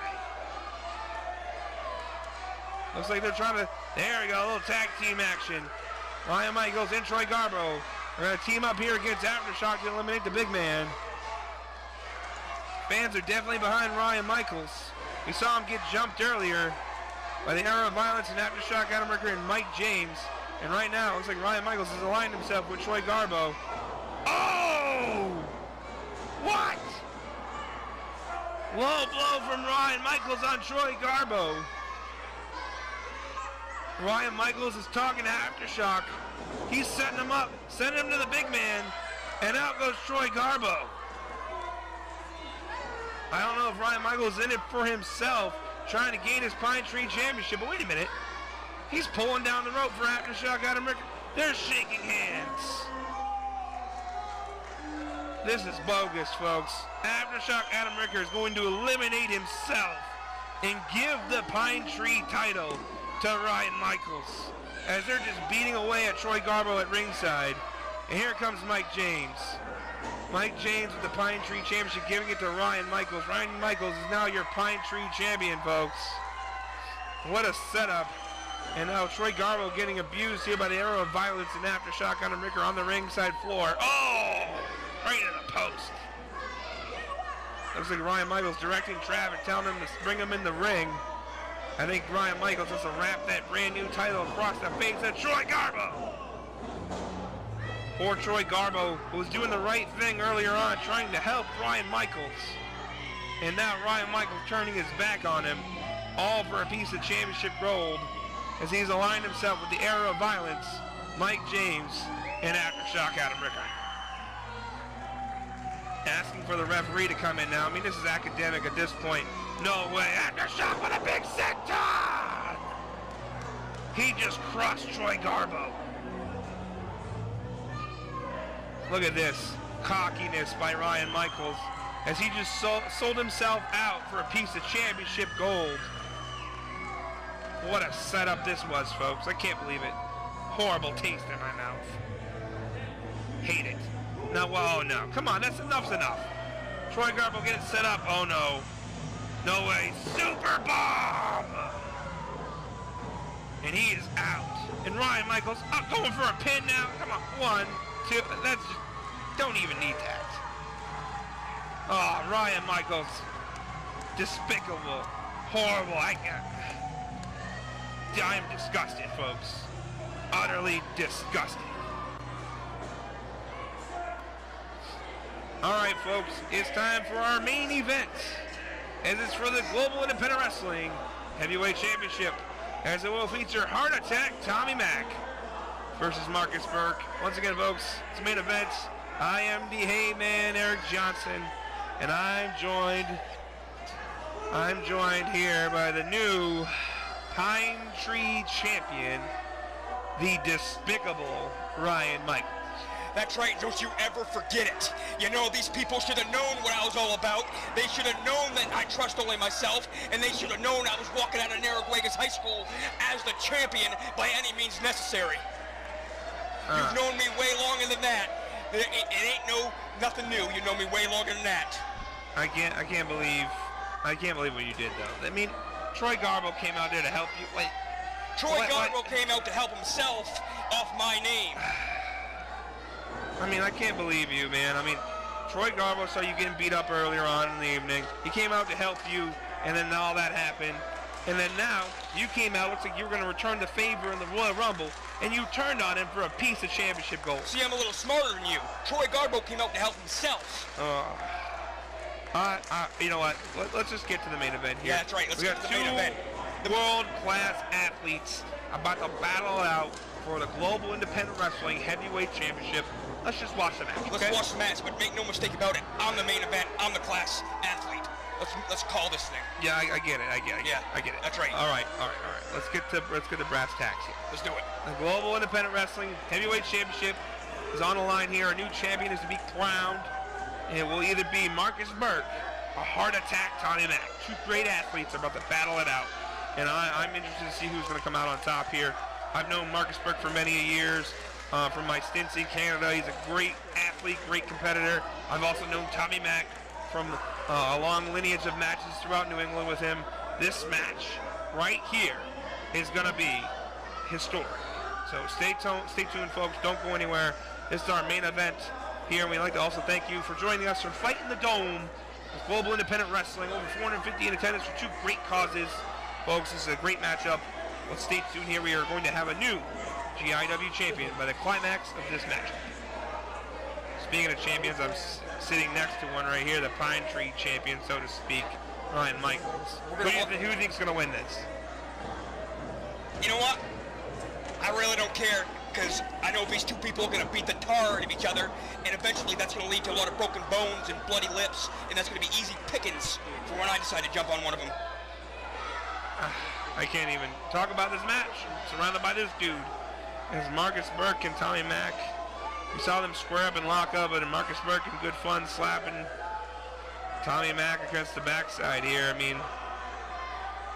Looks like they're trying to, there we go, a little tag team action. Ryan Michaels and Troy Garbo are going to team up here against Aftershock to eliminate the big man. Fans are definitely behind Ryan Michaels. We saw him get jumped earlier by the Era of Violence and Aftershock, Adam Ricker and Mike James. And right now, it looks like Ryan Michaels has aligned himself with Troy Garbo. Oh! What? Low blow from Ryan Michaels on Troy Garbo. Ryan Michaels is talking to Aftershock. He's setting him up, sending him to the big man, and out goes Troy Garbo. I don't know if Ryan Michaels is in it for himself, trying to gain his Pine Tree Championship, but wait a minute. He's pulling down the rope for Aftershock, Adam Ricker. They're shaking hands. This is bogus, folks. Aftershock, Adam Ricker is going to eliminate himself and give the Pine Tree title to Ryan Michaels as they're just beating away at Troy Garbo at ringside. And here comes Mike James. Mike James with the Pine Tree Championship, giving it to Ryan Michaels. Ryan Michaels is now your Pine Tree champion, folks. What a setup. And now Troy Garbo getting abused here by the Arrow of Violence and Aftershock on the Ricker on the ringside floor. Oh! Right in the post. Looks like Ryan Michaels directing traffic, telling him to bring him in the ring. I think Ryan Michaels has to wrap that brand new title across the face of Troy Garbo. Poor Troy Garbo, who was doing the right thing earlier on, trying to help Ryan Michaels. And now Ryan Michaels turning his back on him, all for a piece of championship gold, as he's aligned himself with the Arrow of Violence, Mike James, and Aftershock Adam Ricker. Asking for the referee to come in now. I mean, this is academic at this point. No way, Aftershock with a big senton! He just crushed Troy Garbo. Look at this cockiness by Ryan Michaels as he just sold himself out for a piece of championship gold. What a setup this was, folks. I can't believe it. Horrible taste in my mouth. Hate it. No, well, no. Come on, enough's enough. Troy Garbo getting set up. Oh, no. No way. Super bomb! And he is out. And Ryan Michaels going for a pin now. Come on. 1, 2. That's just, don't even need that. Oh, Ryan Michaels. Despicable. Horrible. I am disgusted, folks. Utterly disgusted. All right, folks, it's time for our main event, as it's for the Global Independent Wrestling Heavyweight Championship, as it will feature Heart Attack Tommy Mack versus Markus Burke. Once again, folks, it's main event. I am the Heyman, Eric Johnson, and I'm joined here by the new Pine Tree Champion, the despicable Ryan Michaels. That's right, don't you ever forget it. You know, these people should have known what I was all about. They should have known that I trust only myself, and they should have known I was walking out of Narraguagus High School as the champion by any means necessary. You've known me way longer than that. It ain't nothing new. You know me way longer than that. I can't believe what you did, though. I mean, Troy Garbo came out there to help you. Wait. Troy Garbo came out to help himself off my name. I mean, I can't believe you, man. I mean, Troy Garbo saw you getting beat up earlier on in the evening. He came out to help you, and then all that happened. And then now, you came out, looks like you were going to return the favor in the Royal Rumble, and you turned on him for a piece of championship gold. See, I'm a little smarter than you. Troy Garbo came out to help himself. You know what? Let's just get to the main event here. Yeah, that's right. Let's get to the main event. The world-class athletes about to battle it out for the Global Independent Wrestling Heavyweight Championship. Let's just watch the match. Let's watch the match, but make no mistake about it. I'm the main event. I'm the class athlete. Let's call this thing. Yeah, I get it. I get it. That's right. All right. Let's get to brass tacks here. Let's do it. The Global Independent Wrestling Heavyweight Championship is on the line here. A new champion is to be crowned. It will either be Markus Burke or Heart Attack Tommy Mack. Two great athletes are about to battle it out. And I'm interested to see who's going to come out on top here. I've known Markus Burke for many years. From my stints in Canada, he's a great athlete, great competitor. I've also known Tommy Mack from a long lineage of matches throughout New England with him. This match right here is going to be historic. So stay tuned, folks. Don't go anywhere. This is our main event here, and we'd like to also thank you for joining us for Fight in the Dome with Global Independent Wrestling. Over 450 in attendance for two great causes. Folks, this is a great matchup. Let's stay tuned here. We are going to have a new GIW champion by the climax of this match. Speaking of champions, I'm sitting next to one right here, the Pine Tree champion, so to speak, Ryan Michaels. Who do you think's going to win this? You know what? I really don't care, because I know these two people are going to beat the tar out of each other, and eventually that's going to lead to a lot of broken bones and bloody lips, and that's going to be easy pickings for when I decide to jump on one of them. I can't even talk about this match. I'm surrounded by this dude. It's Markus Burke and Tommy Mack. We saw them square up and lock up, and Markus Burke in good fun slapping Tommy Mack against the backside here. I mean,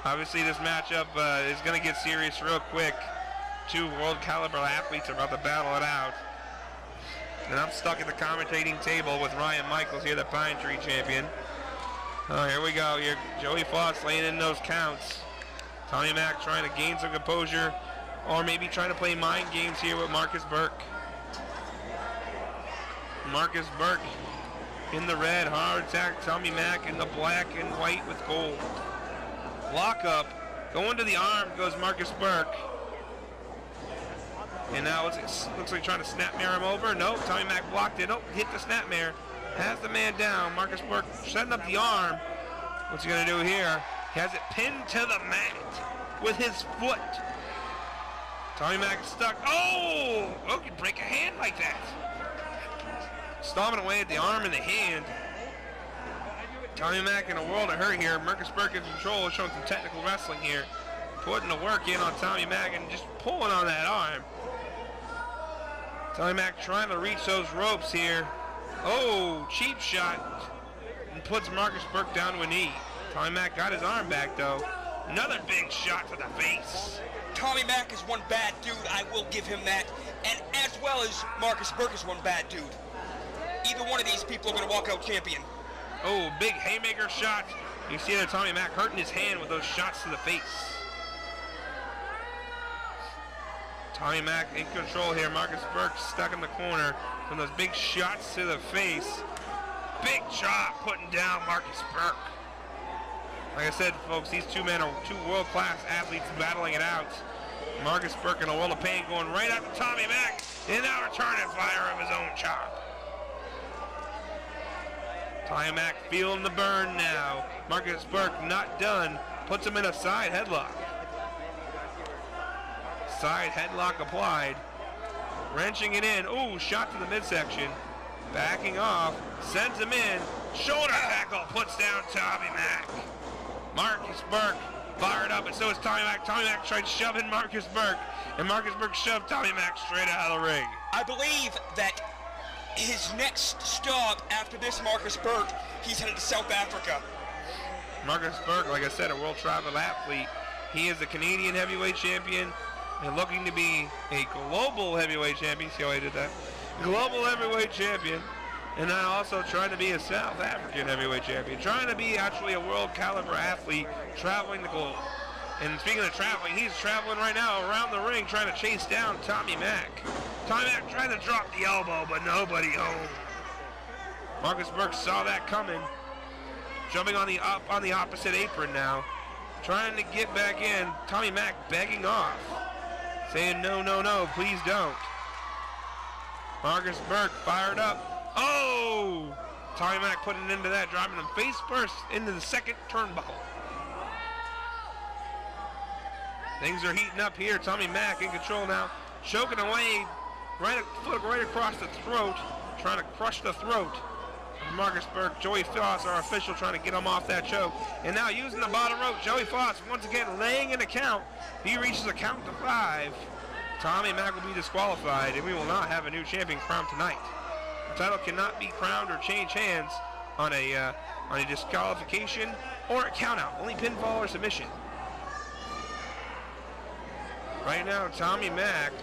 obviously this matchup is going to get serious real quick. Two world caliber athletes are about to battle it out. And I'm stuck at the commentating table with Ryan Michaels here, the Pine Tree champion. Oh, here we go. Here, Joey Foss laying in those counts. Tommy Mack trying to gain some composure, or maybe trying to play mind games here with Markus Burke. Markus Burke in the red, hard attack. Tommy Mack in the black and white with gold. Lock up. Going to the arm goes Markus Burke. And now it looks like trying to snapmare him over. Nope, Tommy Mack blocked it. Nope, hit the snapmare. Has the man down. Markus Burke setting up the arm. What's he going to do here? He has it pinned to the mat with his foot. Tommy Mack is stuck. Oh! Oh, you break a hand like that. Stomping away at the arm and the hand. Tommy Mack in a world of hurt here. Markus Burke in control, showing some technical wrestling here. Putting the work in on Tommy Mack and just pulling on that arm. Tommy Mack trying to reach those ropes here. Oh, cheap shot. And puts Markus Burke down to a knee. Tommy Mack got his arm back though. Another big shot to the face. Tommy Mack is one bad dude, I will give him that. And as well as Markus Burke is one bad dude. Either one of these people are going to walk out champion. Oh, big haymaker shot. You see that Tommy Mack hurting his hand with those shots to the face. Tommy Mack in control here. Markus Burke stuck in the corner from those big shots to the face. Big chop putting down Markus Burke. Like I said, folks, these two men are two world-class athletes battling it out. Markus Burke in a world of pain going right after Tommy Mack. And now returning fire of his own chop. Tommy Mack feeling the burn now. Markus Burke not done. Puts him in a side headlock. Side headlock applied. Wrenching it in. Ooh, shot to the midsection. Backing off. Sends him in. Shoulder tackle. Puts down Tommy Mack. Markus Burke fired up, and so is Tommy Mack. Tommy Mack tried shoving Markus Burke, and Markus Burke shoved Tommy Mack straight out of the ring. I believe that his next stop after this Markus Burke, he's headed to South Africa. Markus Burke, like I said, a world travel athlete. He is a Canadian heavyweight champion and looking to be a global heavyweight champion. See how I did that? Global heavyweight champion. And now also trying to be a South African heavyweight champion. Trying to be actually a world caliber athlete traveling the globe. And speaking of traveling, he's traveling right now around the ring trying to chase down Tommy Mack. Tommy Mack trying to drop the elbow, but nobody home. Markus Burke saw that coming. Jumping on the opposite apron now. Trying to get back in. Tommy Mack begging off. Saying no, no, no, please don't. Markus Burke fired up. Oh! Tommy Mack putting into that, driving him face first into the second turnbuckle. Things are heating up here. Tommy Mack in control now. Choking away, foot right across the throat. Trying to crush the throat of Markus Burke. Joey Foss, our official, trying to get him off that choke. And now using the bottom rope, Joey Foss once again laying in a count. He reaches a count to 5. Tommy Mack will be disqualified, and we will not have a new champion crowned tonight. The title cannot be crowned or change hands on a disqualification or a countout. Only pinfall or submission. Right now, Tommy Mack,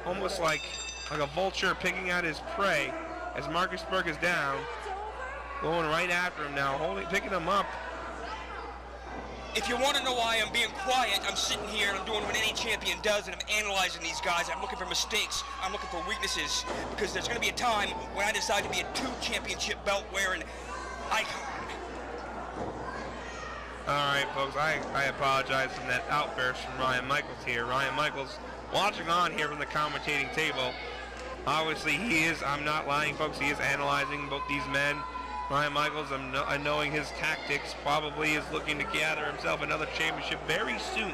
almost like a vulture picking out his prey, as Markus Burke is down, going right after him now, picking him up. If you want to know why I'm being quiet, I'm sitting here and I'm doing what any champion does, and I'm analyzing these guys. I'm looking for mistakes. I'm looking for weaknesses, because there's going to be a time when I decide to be a 2 championship belt wearing icon. All right, folks, I apologize for that outburst from Ryan Michaels here. Ryan Michaels watching on here from the commentating table. Obviously, he is, I'm not lying, folks, he is analyzing both these men. Ryan Michaels, knowing his tactics, probably is looking to gather himself another championship very soon.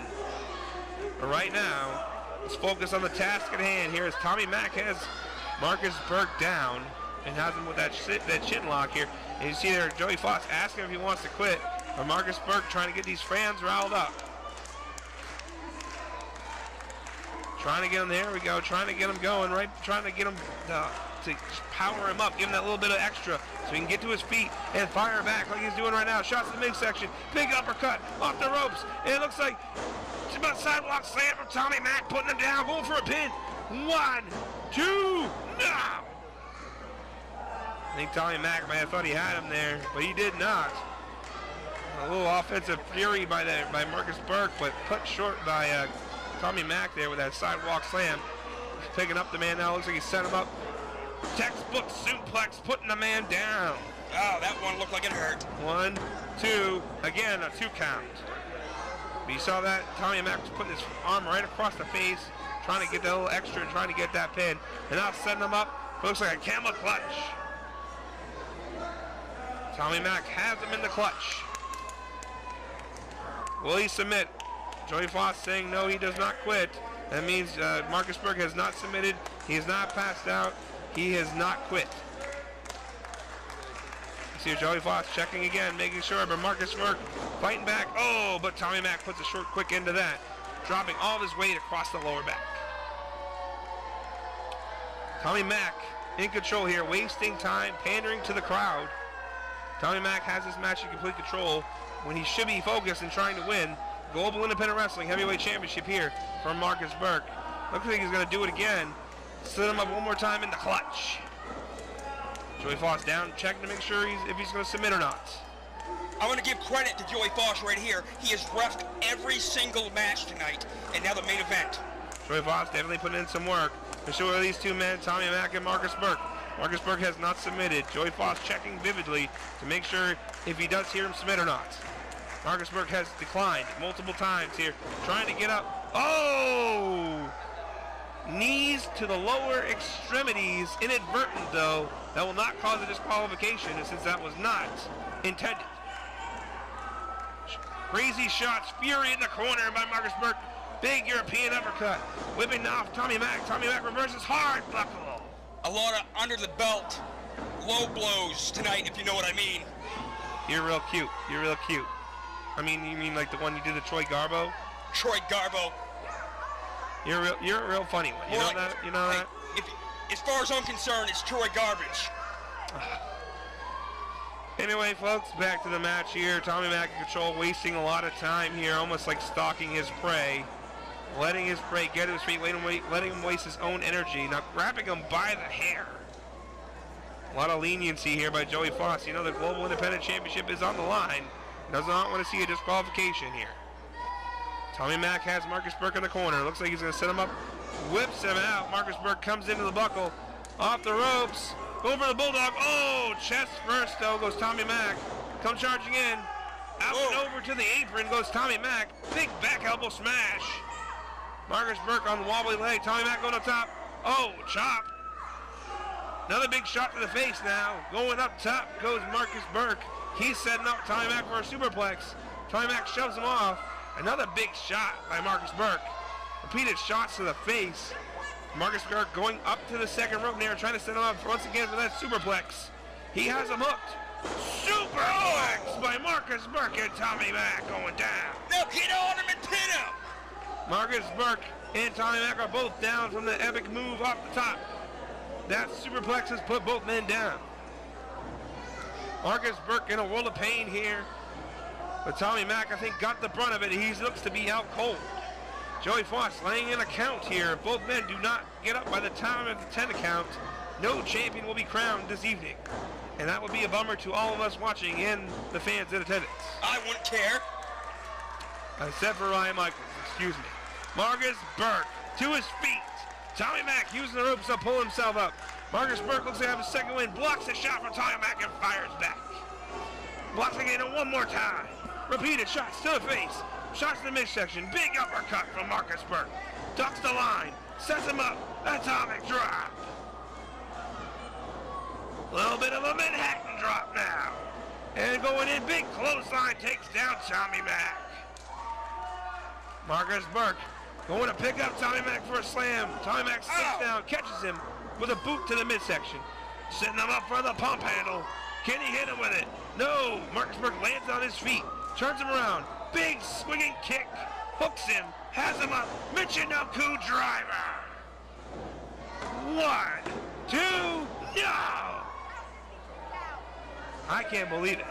But right now, let's focus on the task at hand. Here is Tommy Mack has Markus Burke down and has him with that chin lock here. And you see there, Joey Foss asking if he wants to quit. But Markus Burke trying to get these fans riled up. Trying to get him, there we go, trying to get him going, right? Trying to get him to power him up, give him that little bit of extra so he can get to his feet and fire back like he's doing right now. Shots to the midsection, big uppercut off the ropes, and it looks like it's about sidewalk slam from Tommy Mack, putting him down, going for a pin. 1, 2, now. I think Tommy Mack might have thought he had him there, but he did not. A little offensive fury by Markus Burke, but put short by Tommy Mack there with that sidewalk slam. He's picking up the man now. Looks like he set him up. Textbook suplex, putting the man down. Oh, that one looked like it hurt. 1, 2, again, a 2 count. But you saw that? Tommy Mack was putting his arm right across the face, trying to get that little extra, trying to get that pin. And now setting him up. Looks like a camel clutch. Tommy Mack has him in the clutch. Will he submit? Joey Foss saying no, he does not quit. That means Markus Burke has not submitted. He has not passed out. He has not quit. See Joey Foss checking again, making sure, but Markus Burke fighting back. Oh, but Tommy Mack puts a short quick into that, dropping all of his weight across the lower back. Tommy Mack in control here, wasting time, pandering to the crowd. Tommy Mack has this match in complete control when he should be focused and trying to win Global Independent Wrestling Heavyweight Championship here from Markus Burke. Looks like he's going to do it again. Set him up one more time in the clutch. Joey Foss down, checking to make sure if he's going to submit or not. I want to give credit to Joey Foss right here. He has reffed every single match tonight, and now the main event. Joey Foss definitely putting in some work. To show these two men, Tommy Mack and Markus Burke. Markus Burke has not submitted. Joey Foss checking vividly to make sure if he does hear him submit or not. Markus Burke has declined multiple times here, trying to get up. Oh! Knees to the lower extremities, inadvertent though. That will not cause a disqualification since that was not intended. Crazy shots, fury in the corner by Markus Burke. Big European uppercut. Whipping off Tommy Mack. Tommy Mack reverses hard buckle. A lot of under the belt, low blows tonight, if you know what I mean. You're real cute. You're real cute. I mean, you mean like the one you did to Troy Garbo? Troy Garbo. You're a real funny one. You know that? You know that? As far as I'm concerned, it's Troy Garbage. Anyway, folks, back to the match here. Tommy Mack in control, wasting a lot of time here, almost like stalking his prey. Letting his prey get to his feet, letting him waste his own energy. Now grabbing him by the hair. A lot of leniency here by Joey Foss. You know the Global Independent Championship is on the line. Does not want to see a disqualification here. Tommy Mack has Markus Burke in the corner. Looks like he's going to set him up. Whips him out. Markus Burke comes into the buckle. Off the ropes. Going for the Bulldog. Oh, chest first though goes Tommy Mack. Come charging in. Out and over to the apron goes Tommy Mack. Big back elbow smash. Markus Burke on the wobbly leg. Tommy Mack going up top. Oh, chop. Another big shot to the face now. Going up top goes Markus Burke. He's setting up Tommy Mack for a superplex. Tommy Mack shoves him off. Another big shot by Markus Burke. Repeated shots to the face. Markus Burke going up to the second rope there, trying to set him up once again for that superplex. He has him hooked. Superplex by Markus Burke and Tommy Mack going down. Now get on him and pin him. Markus Burke and Tommy Mack are both down from the epic move off the top. That superplex has put both men down. Markus Burke in a world of pain here. But Tommy Mack, I think, got the brunt of it. He looks to be out cold. Joey Foss laying in a count here. If both men do not get up by the time of the 10 count, no champion will be crowned this evening. And that would be a bummer to all of us watching and the fans in attendance. I wouldn't care. Except for Ryan Michaels, excuse me. Markus Burke to his feet. Tommy Mack using the ropes to pull himself up. Markus Burke looks to have a second win. Blocks a shot from Tommy Mack and fires back. Blocks again and one more time. Repeated shots to the face. Shots to the midsection. Big uppercut from Markus Burke. Ducks the line. Sets him up. Atomic drop. A little bit of a Manhattan drop now. And going in, big clothesline takes down Tommy Mack. Markus Burke going to pick up Tommy Mack for a slam. Tommy Mack sits down, catches him with a boot to the midsection. Setting him up for the pump handle. Can he hit him with it? No. Markus Burke lands on his feet. Turns him around. Big swinging kick. Hooks him. Has him up. Michinoku driver. 1, 2, no! I can't believe it.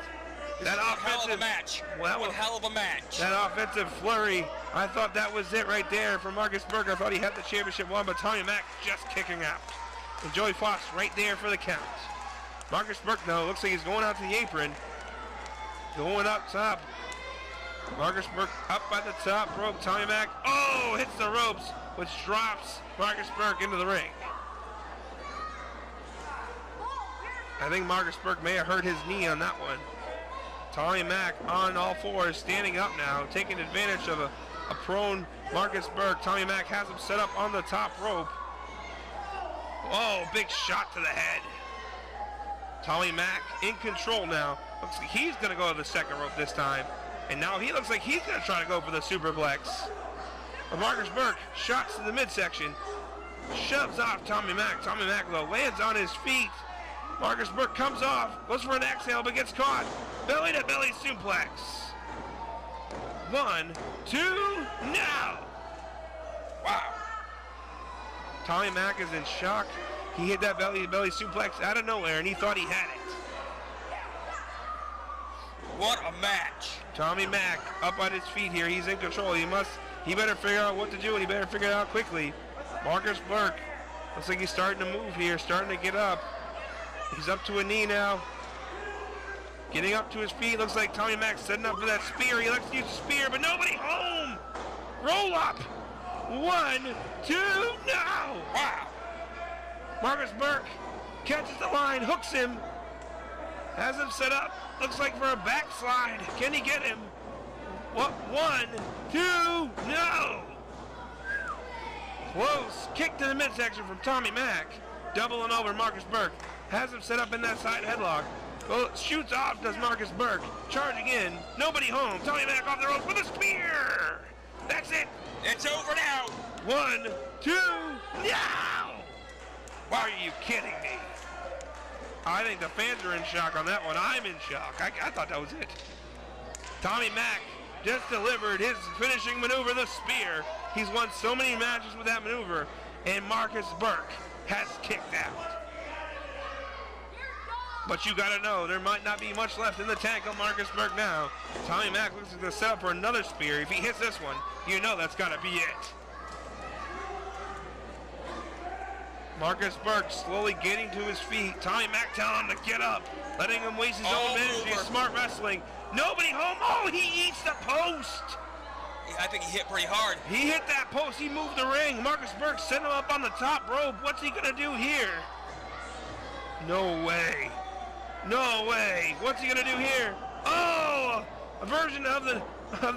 That offensive match. One hell of a match. That offensive flurry. I thought that was it right there for Markus Burke. I thought he had the championship won, but Tommy Mack just kicking out. And Joey Foss right there for the count. Markus Burke, though, looks like he's going out to the apron. Going up top. Markus Burke up by the top rope. Tommy Mack, oh, hits the ropes, which drops Markus Burke into the ring. I think Markus Burke may have hurt his knee on that one. Tommy Mack on all fours, standing up now, taking advantage of a prone Markus Burke. Tommy Mack has him set up on the top rope. Oh, big shot to the head. Tommy Mack in control now. Looks like he's going to go to the second rope this time. And now he looks like he's going to try to go for the superplex. But Markus Burke shots to the midsection. Shoves off Tommy Mack. Tommy Mack, though, lands on his feet. Markus Burke comes off. Goes for an exhale, but gets caught. Belly to belly suplex. 1, 2, now. Wow. Tommy Mack is in shock. He hit that belly to belly suplex out of nowhere, and he thought he had it. What a match. Tommy Mack up on his feet here. He's in control. He better figure out what to do, and he better figure it out quickly. Markus Burke looks like he's starting to move here, starting to get up. He's up to a knee now. Getting up to his feet. Looks like Tommy Mack's setting up for that spear. He likes to use the spear, but nobody home. Roll up. 1, 2, now. Wow. Markus Burke catches the line, hooks him, has him set up. Looks like for a backslide. Can he get him? What? 1, 2, no. Close. Kick to the midsection from Tommy Mack. Doubling over Markus Burke. Has him set up in that side headlock. Well, shoots off, does Markus Burke. Charging in. Nobody home. Tommy Mack off the ropes with a spear. That's it. It's over now. 1, 2, now. Are you kidding me? I think the fans are in shock on that one. I'm in shock. I thought that was it. Tommy Mack just delivered his finishing maneuver, the spear. He's won so many matches with that maneuver, and Markus Burke has kicked out. But you gotta know, there might not be much left in the tank of Markus Burke now. Tommy Mack looks like to set up for another spear. If he hits this one, you know that's gotta be it. Markus Burke slowly getting to his feet. Tommy Mack telling him to get up, letting him waste his own energy. Smart wrestling. Nobody home. Oh, he eats the post. I think he hit pretty hard. He hit that post. He moved the ring. Markus Burke sent him up on the top rope. What's he gonna do here? No way. No way. What's he gonna do here? Oh, a version of the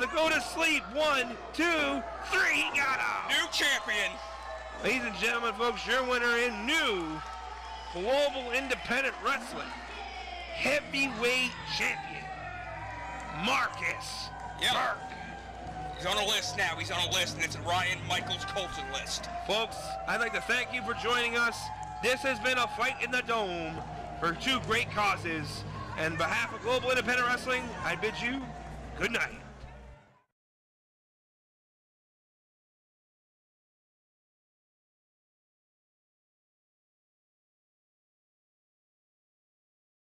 go to sleep. 1, 2, 3. He got him. New champion. Ladies and gentlemen, folks, your winner in new Global Independent Wrestling Heavyweight Champion, Markus Burke. He's on a list now. He's on a list, and it's Ryan Michaels Colson list. Folks, I'd like to thank you for joining us. This has been a fight in the dome for two great causes. And on behalf of Global Independent Wrestling, I bid you good night.